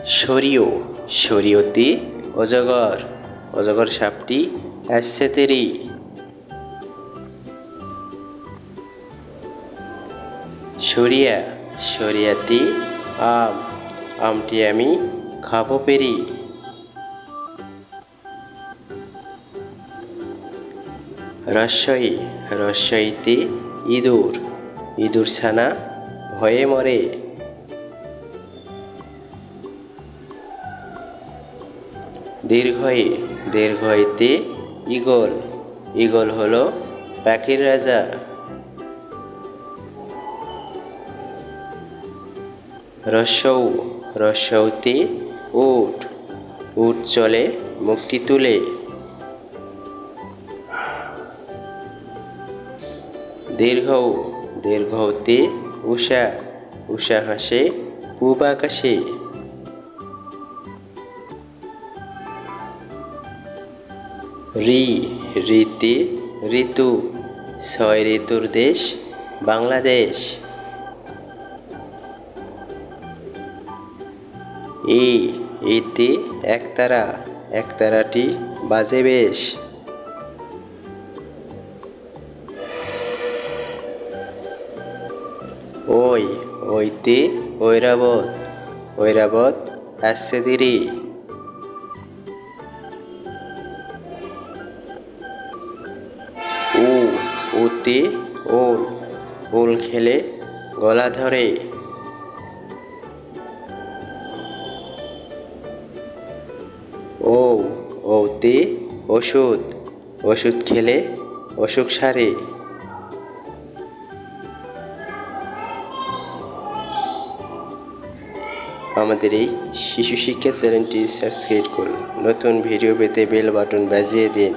শরীয় শরীয়তে অজগর অজগর সাপটি আসছে তেরি। শরিয়া শরিয়াতে আম আমটি আমি খাবো পেরি। রস্বই রস্বইতে ইঁদুর ইঁদুর ছানা ভয়ে মরে। দীর্ঘয়ে দীর্ঘইতে ঈগল ঈগল হলো পাখির রাজা। রস্যৌ রস্যৌতে উট উট চলে মুখটি তুলে। দীর্ঘৌ দীর্ঘৌতে উষা উষা হাসে পূব আকাশে। রি রিতে ঋতু ছয় ঋতুর দেশ বাংলাদেশ। এতে একতারা একতারাটি বাজে বেশ। ওইতে ঐরাবত ঐরাবত আসছে ধীরে। ওতে ওল ওল খেলে গলা ধরে। ওতে ওষুধ ওষুধ খেলে অসুখ সারে। আমাদের এই শিশু শিক্ষা চ্যানেলটি সাবস্ক্রাইব করুন। নতুন ভিডিও পেতে বেল বাটন বাজিয়ে দিন।